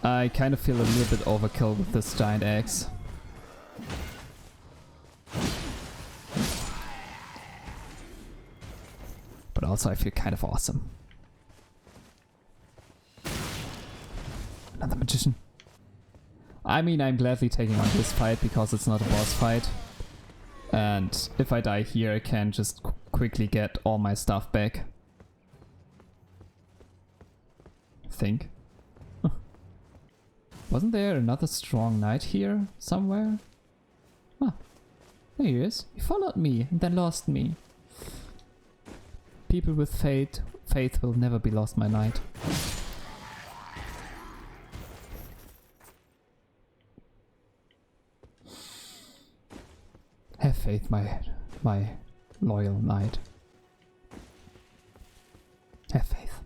I kind of feel a little bit overkill with this giant axe. But also I feel kind of awesome. Another magician. I mean, I'm gladly taking on this fight because it's not a boss fight. And if I die here, I can just quickly get all my stuff back. I think. Wasn't there another strong knight here somewhere? Ah, there he is. He followed me and then lost me. People with faith will never be lost, my knight. Have faith, my loyal knight. Have faith.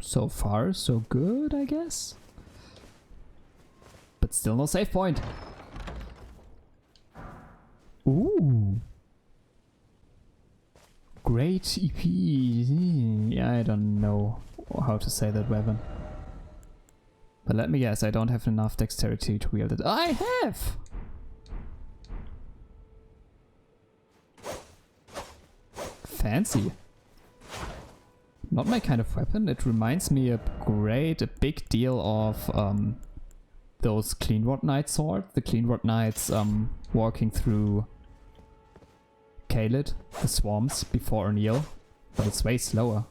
So far, so good, I guess. But still no save point. Ooh. Great EP. Yeah, I don't know how to say that weapon. But let me guess, I don't have enough dexterity to wield it. I have! Fancy. Not my kind of weapon. It reminds me a big deal of those Cleanrod Knight sword. The Cleanrod Knights walking through Caelid, the swamps, before O'Neill. But it's way slower.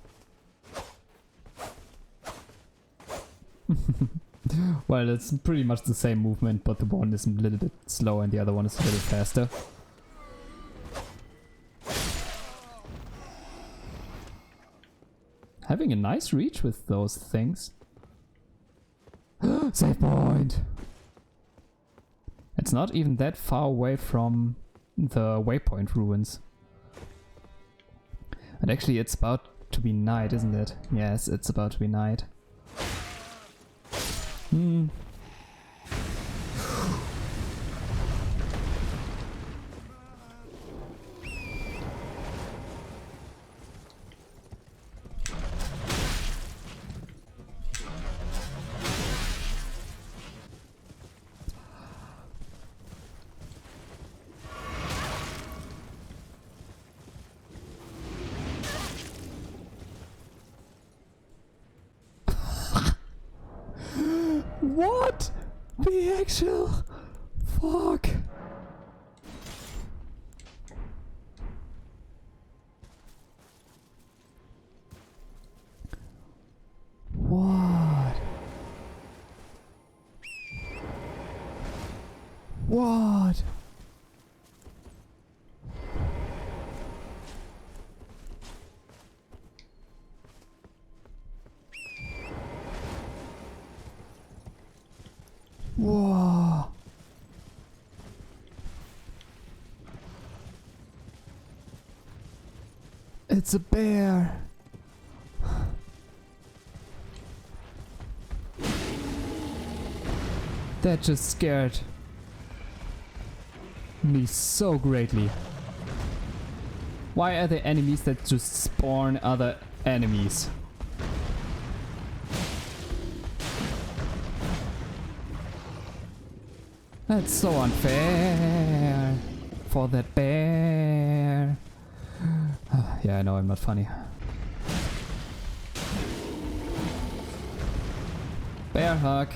Well, it's pretty much the same movement, but the one is a little bit slower and the other one is a little faster. Having a nice reach with those things. Save point! It's not even that far away from the waypoint ruins. And actually it's about to be night, isn't it? Yes, it's about to be night. What the actual fuck? What? What? Whoa. It's a bear. That just scared me so greatly. Why are there enemies that just spawn other enemies? That's so unfair for that bear. Yeah, I know I'm not funny. Bear hug.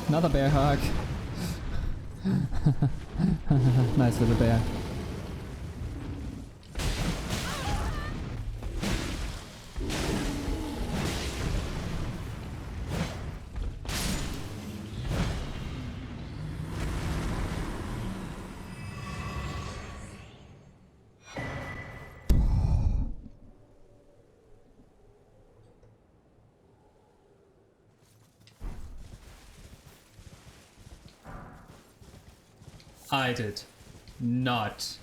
Another bear hug. Nice little bear. I did not.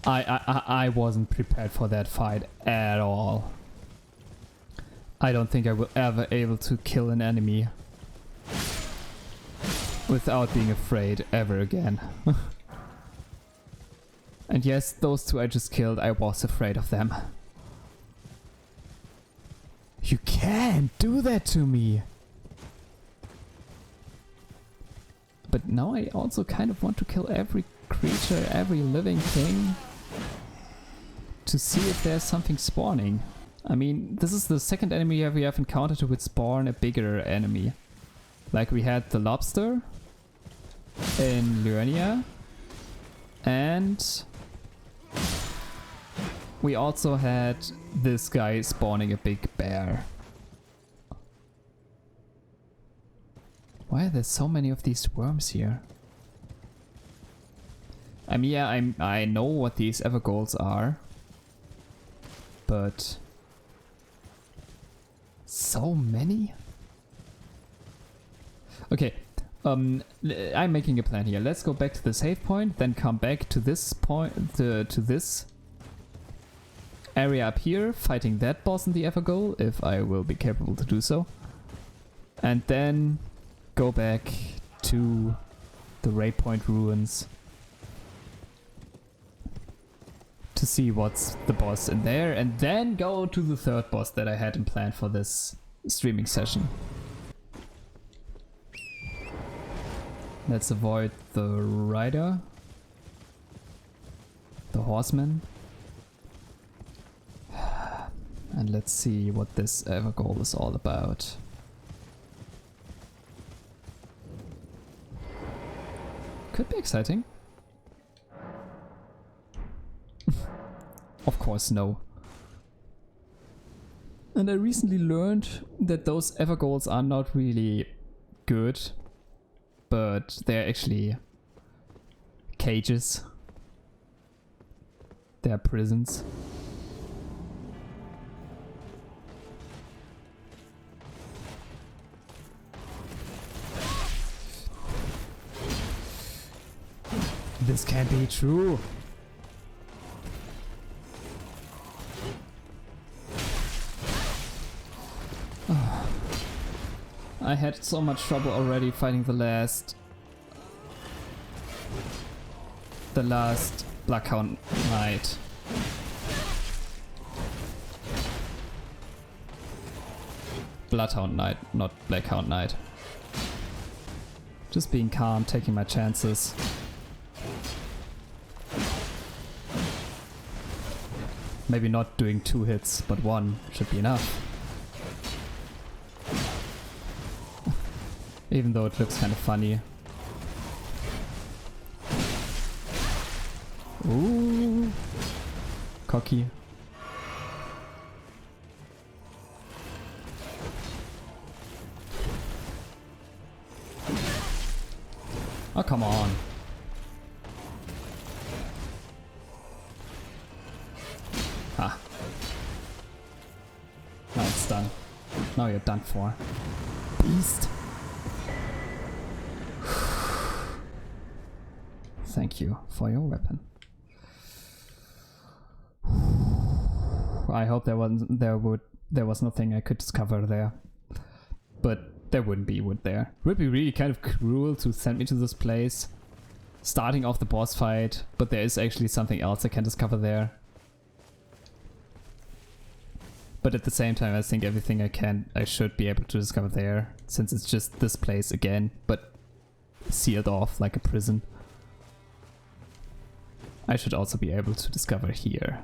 I wasn't prepared for that fight at all. I don't think I will ever able to kill an enemy without being afraid ever again. And yes, those two I just killed, I was afraid of them. You can't do that to me! But now I also kind of want to kill every creature, every living thing, to see if there's something spawning. I mean, this is the second enemy we have encountered who would spawn a bigger enemy. Like we had the lobster in Liurnia, and we also had this guy spawning a big bear. Why are there so many of these worms here? I mean, yeah, I know what these Evergolds are, but so many? Okay, I'm making a plan here. Let's go back to the save point, then come back to this point, to this area up here, fighting that boss in the Evergold, if I will be capable to do so. And then go back to the Waypoint ruins to see what's the boss in there, and then go to the third boss that I had in plan for this streaming session. Let's avoid the rider, the horseman, and let's see what this Evergold is all about. Could be exciting. Of course, no. And I recently learned that those Evergolds are not really good, but they're actually cages. They're prisons. This can't be true. Oh. I had so much trouble already fighting the last Blackhound Knight. Bloodhound Knight, not Blackhound Knight. Just being calm, taking my chances. Maybe not doing 2 hits, but 1 should be enough. Even though it looks kind of funny. Ooh, cocky. Oh, come on. Ah. Now it's done. Now you're done for. Beast. Thank you for your weapon. I hope there was nothing I could discover there. But there wouldn't be, would there? It would be really kind of cruel to send me to this place, starting off the boss fight, but there is actually something else I can discover there. But at the same time, I think everything I should be able to discover there, since it's just this place again, but sealed off like a prison. I should also be able to discover here.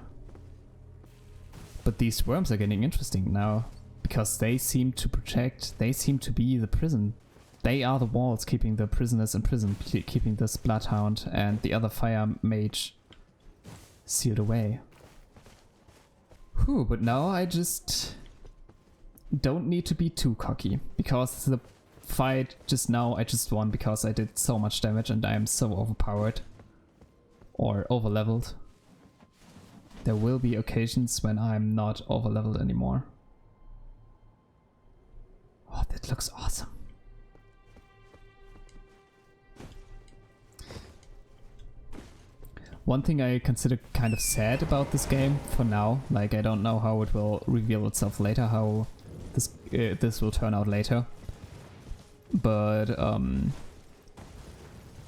But these worms are getting interesting now, because they seem to protect, they seem to be the prison. They are the walls keeping the prisoners in prison, keeping this Bloodhound and the other fire mage sealed away. Whew, but now I just don't need to be too cocky, because the fight just now I just won because I did so much damage and I am so overpowered. Or overleveled. There will be occasions when I'm not overleveled anymore. Oh, that looks awesome. One thing I consider kind of sad about this game for now, like I don't know how it will reveal itself later, how this will turn out later. But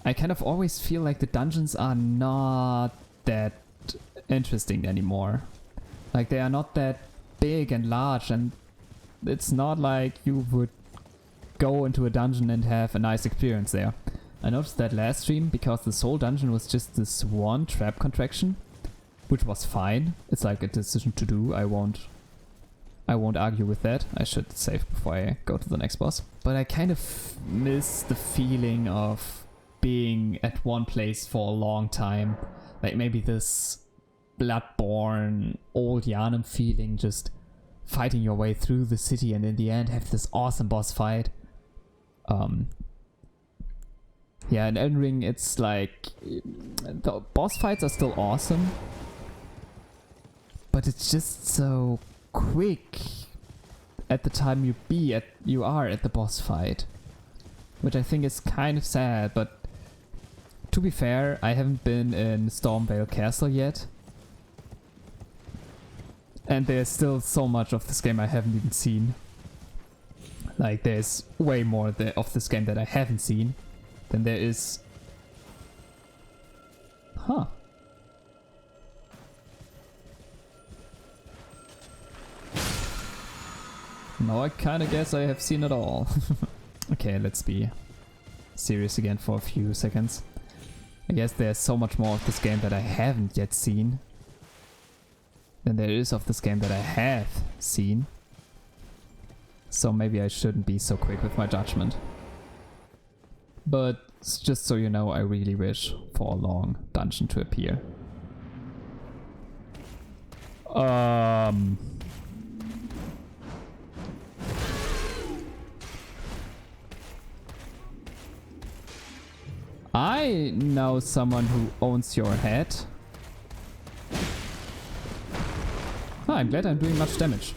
I kind of always feel like the dungeons are not that interesting anymore. Like they are not that big and large, and it's not like you would go into a dungeon and have a nice experience there. I noticed that last stream because the soul dungeon was just this one trap contraction, which was fine. It's like a decision to do. I won't argue with that. I should save before I go to the next boss. But I kind of miss the feeling of being at one place for a long time. Like maybe this Bloodborne old Yharnam feeling, just fighting your way through the city and in the end have this awesome boss fight. Yeah, in Elden Ring it's like the boss fights are still awesome, but it's just so quick at the time you are at the boss fight, which I think is kind of sad. But to be fair, I haven't been in Stormvale Castle yet, and there's still so much of this game I haven't even seen. Like there's way more of this game that I haven't seen than there is. Huh. No, I kinda guess I have seen it all. Okay, let's be serious again for a few seconds. I guess there's so much more of this game that I haven't yet seen than there is of this game that I have seen. So maybe I shouldn't be so quick with my judgment. But just so you know, I really wish for a long dungeon to appear. I know someone who owns your head. Oh, I'm glad I'm doing much damage.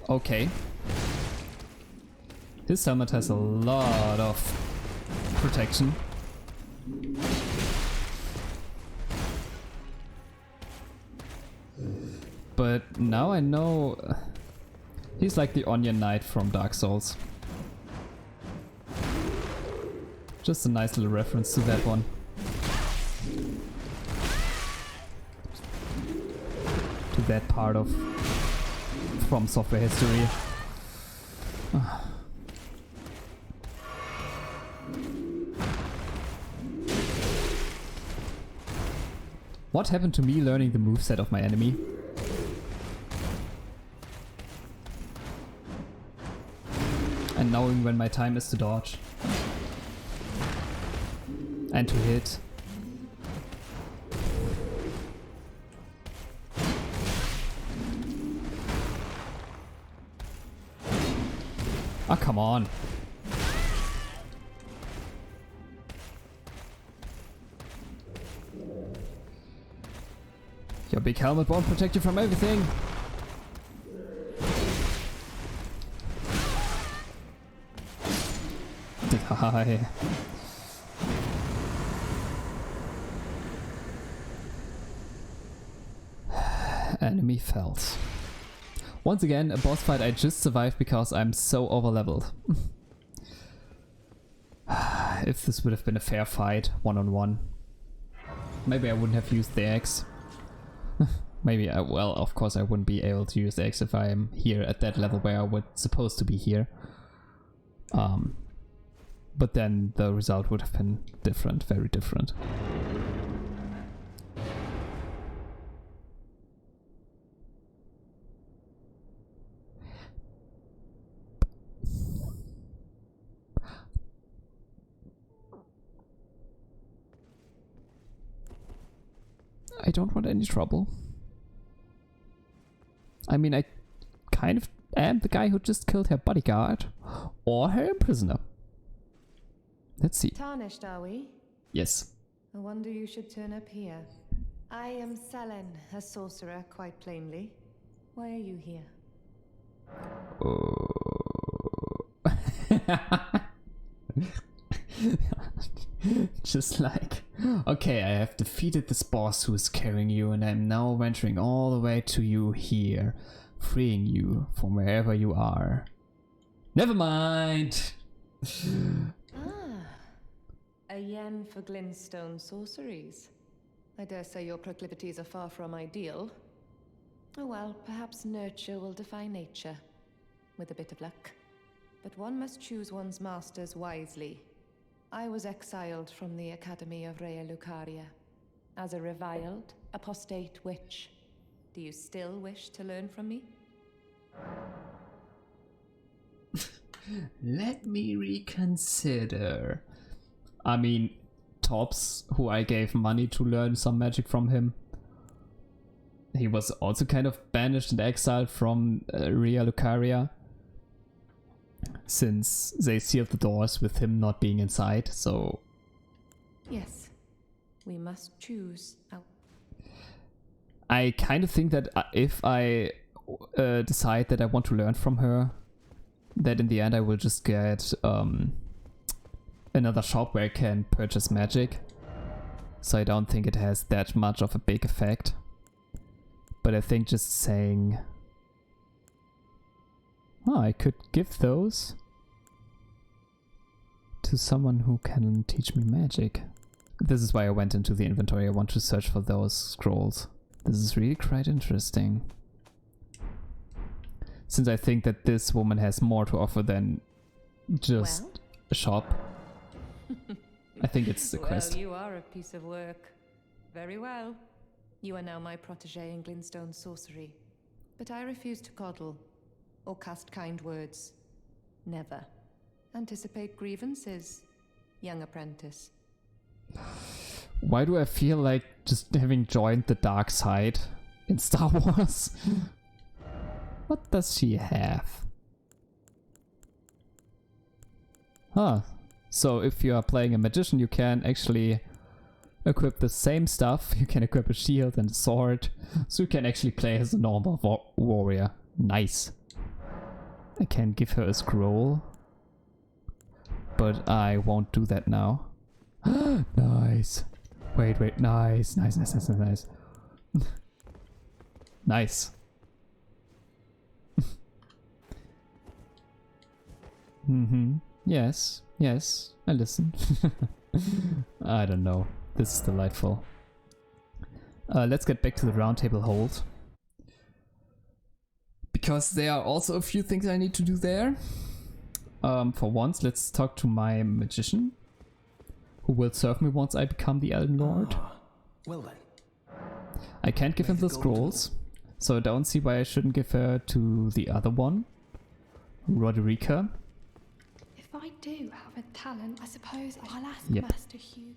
Okay. His helmet has a lot of protection. But now I know he's like the Onion Knight from Dark Souls. Just a nice little reference to that one. To that part of From Software history. What happened to me learning the moveset of my enemy? And knowing when my time is to dodge. And to hit. Ah, come on. Your big helmet won't protect you from everything. Die. Enemy felt. Once again, a boss fight I just survived because I'm so overleveled. If this would have been a fair fight, one-on-one, maybe I wouldn't have used the axe. Maybe well, of course I wouldn't be able to use the axe if I am here at that level where I was supposed to be here. But then the result would have been different, very different. I don't want any trouble. I mean, I kind of am the guy who just killed her bodyguard or her prisoner. Let's see. Tarnished, are we? Yes. I wonder you should turn up here. I am Selen, a sorcerer, quite plainly. Why are you here? Just like, okay, I have defeated this boss who is carrying you and I'm now venturing all the way to you here. freeing you from wherever you are. Never mind! A yen for glintstone sorceries. I dare say your proclivities are far from ideal. Oh well, perhaps nurture will defy nature, with a bit of luck. But one must choose one's masters wisely. I was exiled from the Academy of Rea Lucaria as a reviled, apostate witch. Do you still wish to learn from me? Let me reconsider. I mean, Tops, who I gave money to learn some magic from him, he was also kind of banished and exiled from Rea Lucaria, since they sealed the doors with him not being inside, so... Yes, we must choose. I kind of think that if I decide that I want to learn from her, that in the end I will just get another shop where I can purchase magic. So I don't think it has that much of a big effect. But I think just saying... Oh, I could give those to someone who can teach me magic. This is why I went into the inventory. I want to search for those scrolls. This is really quite interesting. Since I think that this woman has more to offer than just a shop. I think it's the quest. Well, you are a piece of work. Very well. You are now my protege in glintstone sorcery. But I refuse to coddle or cast kind words. Never. Anticipate grievances, young apprentice. Why do I feel like just having joined the dark side in Star Wars? What does she have? Huh. So if you are playing a magician, you can actually equip the same stuff. You can equip a shield and a sword. So you can actually play as a normal warrior. Nice. I can give her a scroll. But I won't do that now. Nice. Wait. Nice. Nice. Nice. Yes. I listen. I don't know. This is delightful. Let's get back to the round table hold. Because there are also a few things I need to do there. For once, let's talk to my magician, who will serve me once I become the Elden Lord. Well then. I can't give him the scrolls, so I don't see why I shouldn't give her to the other one, Roderica. If I do have a talent, I suppose I'll ask Yep. Master Hugh.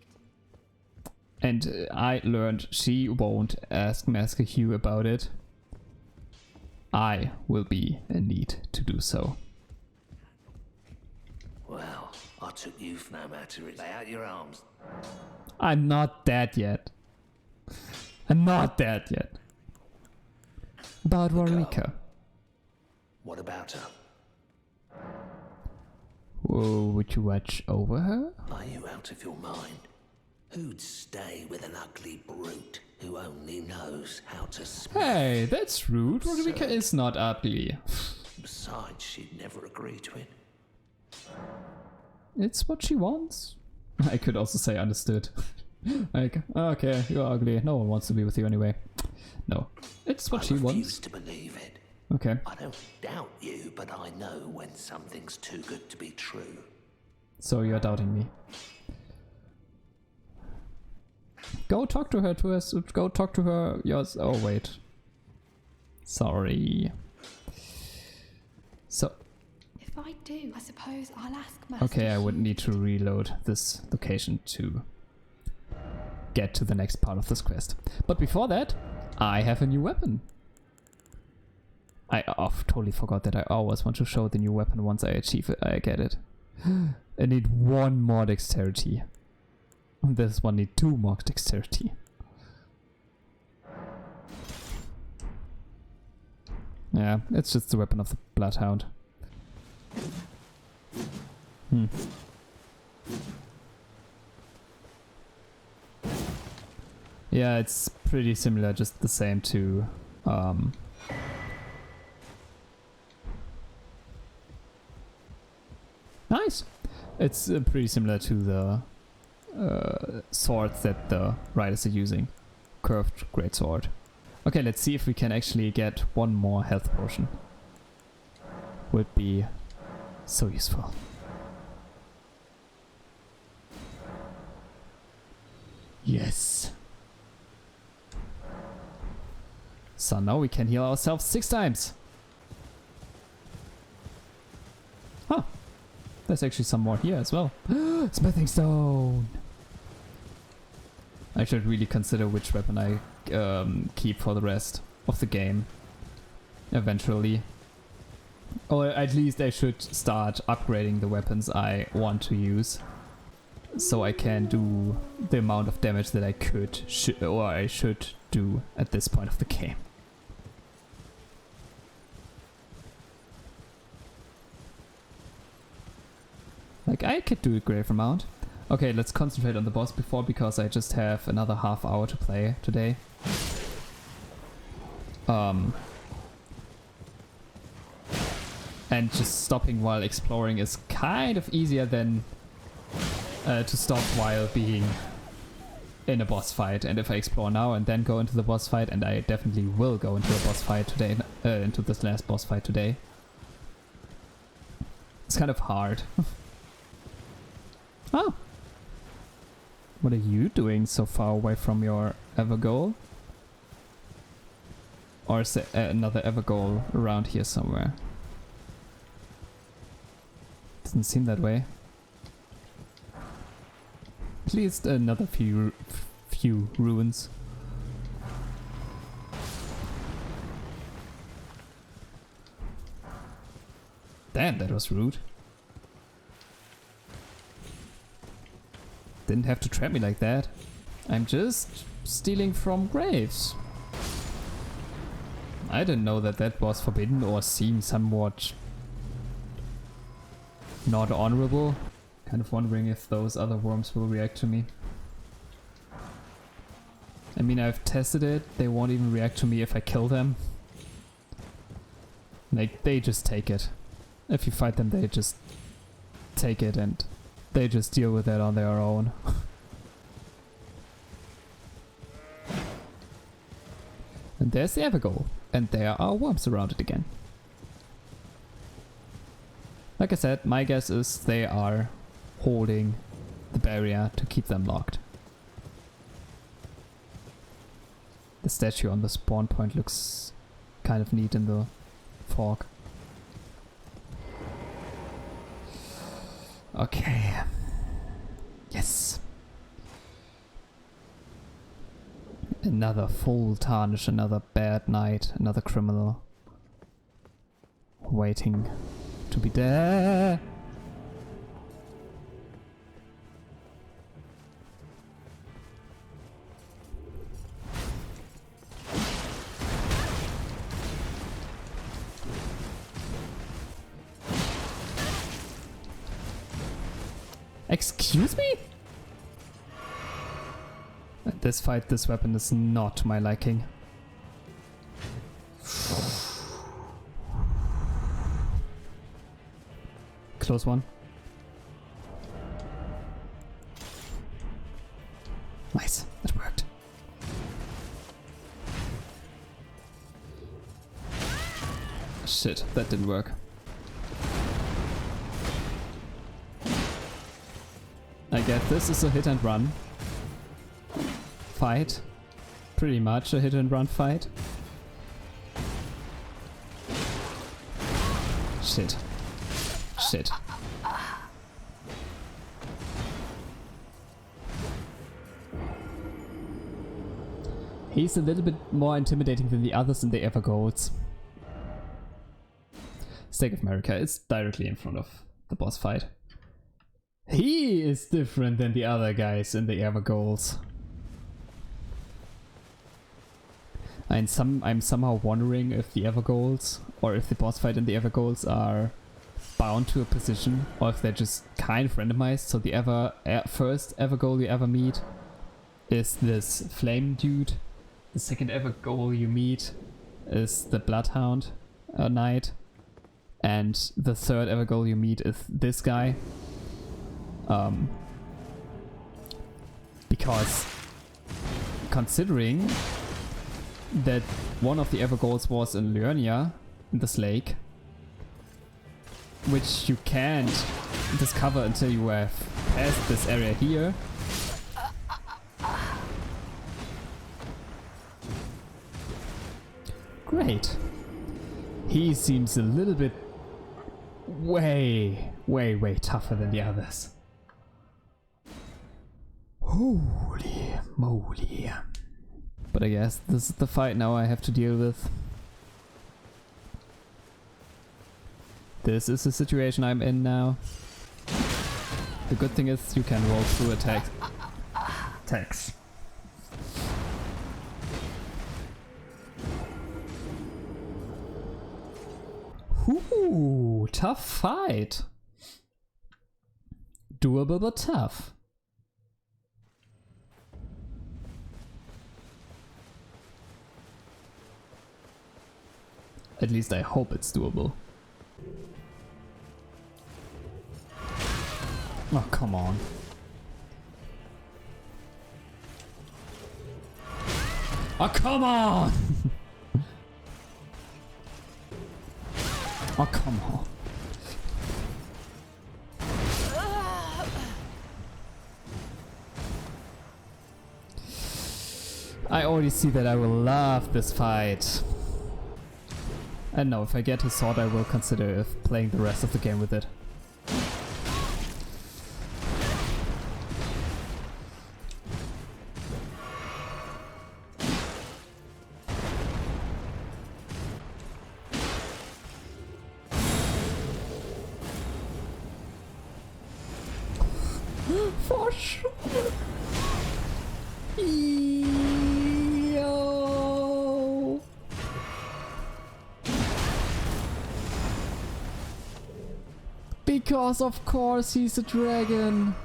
And I learned she won't ask Master Hugh about it. I will be in need to do so. Well, I took you for no matter. Lay out your arms. I'm not dead yet. About Roderica. What about her? Whoa, would you watch over her? Are you out of your mind? Who'd stay with an ugly brute who only knows how to smell? Hey, that's rude. Roderica is not ugly. Besides, she'd never agree to it. It's what she wants. I could also say understood. Like, okay, you're ugly. No one wants to be with you anyway. No, it's what she I refuse wants. to believe it. Okay. I don't doubt you, but I know when something's too good to be true. So you're doubting me. Go talk to her. Go talk to her. Yours. Oh wait. Sorry. So. If I do, I suppose I'll ask Master Okay, I would Hugh. need to reload this location to get to the next part of this quest. But before that, I have a new weapon. I totally forgot that I always want to show the new weapon once I achieve it. I get it. I need 1 more dexterity. This one need 2 more dexterity. Yeah, it's just the weapon of the Bloodhound. Yeah, it's pretty similar, just the same to Nice. It's pretty similar to the swords that the riders are using. Curved greatsword. Okay, let's see if we can actually get one more health potion. Would be so useful. Yes. So now we can heal ourselves 6 times. Huh. There's actually some more here as well. Smithing stone. I should really consider which weapon I keep for the rest of the game. Eventually. Or at least I should start upgrading the weapons I want to use. So I can do the amount of damage that I I should do at this point of the game. Like, I could do a grave amount. Okay, let's concentrate on the boss before, because I just have another half hour to play today. And just stopping while exploring is kind of easier than to stop while being in a boss fight. And if I explore now and then go into the boss fight, and I definitely will go into a boss fight today, into this last boss fight today, it's kind of hard. Oh! What are you doing so far away from your ever goal? Or is there another ever goal around here somewhere? Doesn't seem that way. At least another few ruins. Damn, that was rude. Didn't have to trap me like that. I'm just stealing from graves. I didn't know that that was forbidden or seemed somewhat not honorable. Kind of wondering if those other worms will react to me. I mean, I've tested it. They won't even react to me if I kill them. Like, they just take it. If you fight them, they just take it and they just deal with that on their own. And there's the Evergoal. And there are worms around it again. Like I said, my guess is they are holding the barrier to keep them locked. The statue on the spawn point looks kind of neat in the fog. Okay. Yes. Another full tarnish, another bad night, another criminal waiting to be there. Excuse me? At this fight, this weapon is not to my liking. Close one. Nice, that worked. Shit, that didn't work. I get this is a hit and run fight. Pretty much a hit and run fight. Shit. Shit. He's a little bit more intimidating than the others in the Evergoals. Stake of America is directly in front of the boss fight. He is different than the other guys in the Evergoals. I'm somehow wondering if the Evergoals, or if the boss fight in the Evergoals are bound to a position, or if they're just kind of randomized. So the first Evergoal you ever meet is this flame dude. The second Evergoal you meet is the Bloodhound Knight. And the third Evergoal you meet is this guy. Because considering that one of the Evergoals was in Liurnia, in this lake, which you can't discover until you have passed this area here. Great. He seems a little bit way tougher than the others. Holy moly. But I guess this is the fight now I have to deal with. This is the situation I'm in now. The good thing is you can roll through attacks. Ooh, tough fight. Doable but tough. At least I hope it's doable. Oh, come on. Oh, come on! Oh, come on. I already see that I will love this fight. And no, if I get his sword, I will consider if playing the rest of the game with it. For sure. Yo. Because of course he's a dragon.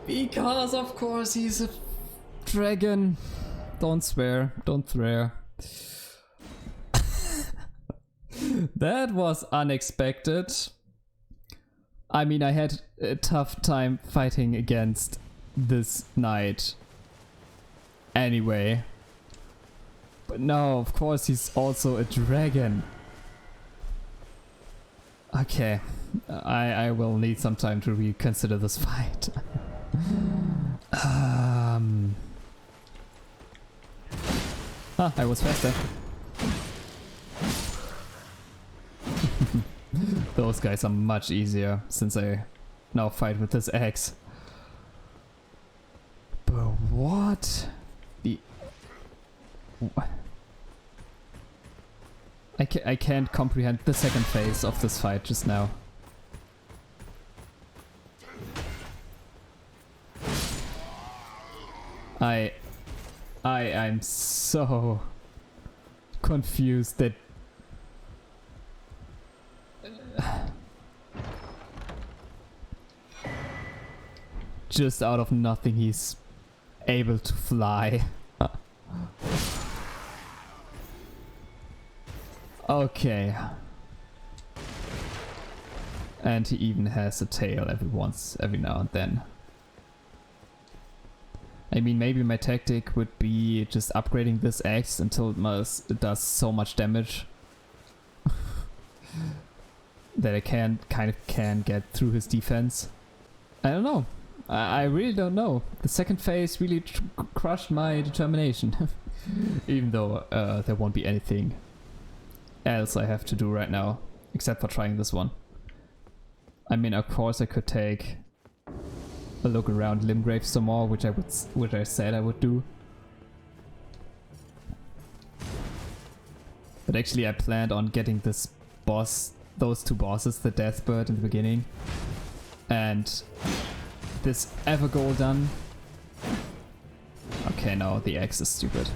Because of course he's a dragon. Don't swear, don't swear. That was unexpected. I mean, I had a tough time fighting against this knight anyway. But no, of course he's also a dragon. Okay, I will need some time to reconsider this fight. I was faster. Those guys are much easier since I now fight with this axe. But what? I can't comprehend the second phase of this fight just now. I'm so confused that just out of nothing he's able to fly. Okay. And he even has a tail every now and then. I mean, maybe my tactic would be just upgrading this axe until it does so much damage that I kind of can get through his defense. I don't know. I really don't know. The second phase really crushed my determination. Even though there won't be anything else I have to do right now, except for trying this one. I mean, of course I could take a look around Limgrave some more, which I said I would do. But actually I planned on getting this boss, those two bosses, the Deathbird in the beginning, and this Evergoal done. Okay, no, the axe is stupid.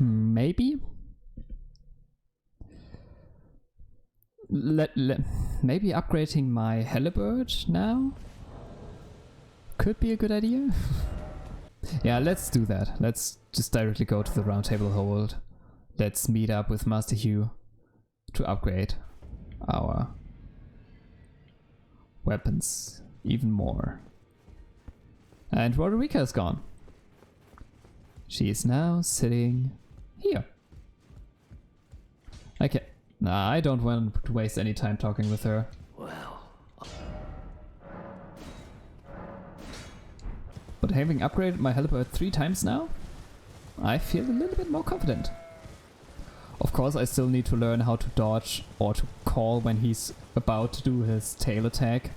Maybe? Maybe upgrading my halberd now? Could be a good idea. Yeah, let's do that. Let's just directly go to the round table hold. Let's meet up with Master Hugh to upgrade our weapons even more. And Roderica is gone. She is now sitting here. Okay. Nah, I don't want to waste any time talking with her. Well, But having upgraded my halberd 3 times now, I feel a little bit more confident. Of course, I still need to learn how to dodge or to call when he's about to do his tail attack.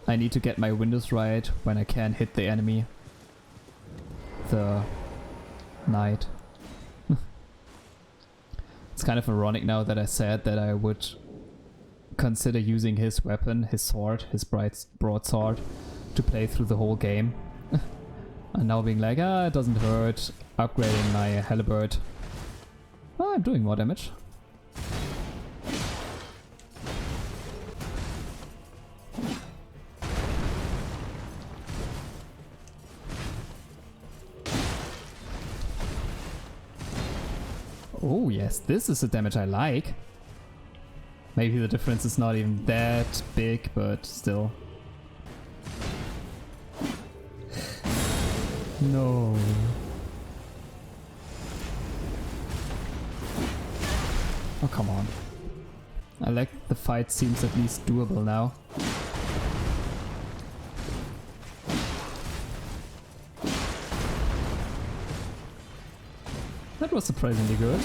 I need to get my windows right when I can hit the enemy. The knight. It's kind of ironic now that I said that I would consider using his weapon, his sword, his broadsword, to play through the whole game. And now being like, it doesn't hurt, upgrading my halberd. Oh, I'm doing more damage. Oh yes, this is the damage I like. Maybe the difference is not even that big, but still. No. Oh, come on. I like the fight seems at least doable now. That was surprisingly good.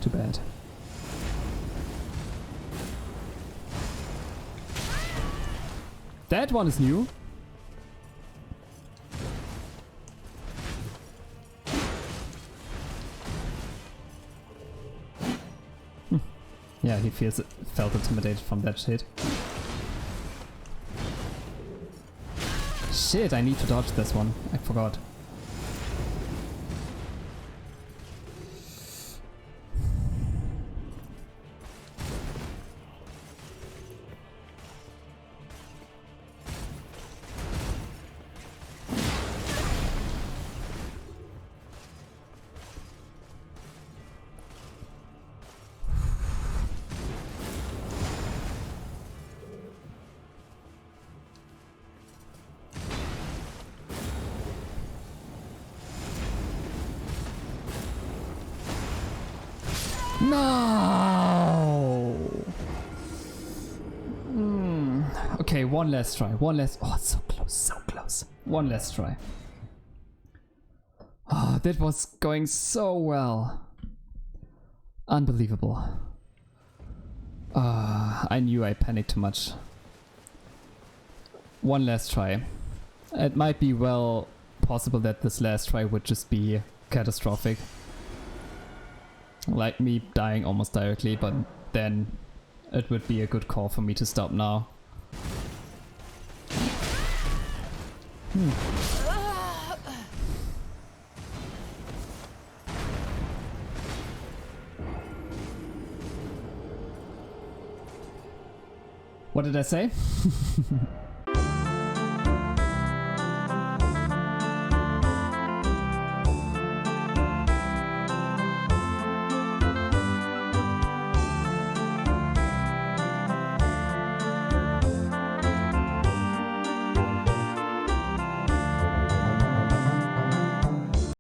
Too bad. That one is new. Yeah, he felt intimidated from that shit. Shit, I need to dodge this one. I forgot. No! Okay, one last try. One last... Oh, so close, so close. One last try. Oh, that was going so well. Unbelievable. I knew I panicked too much. One last try. It might be well possible that this last try would just be catastrophic. Like me dying almost directly, but then it would be a good call for me to stop now. What did I say?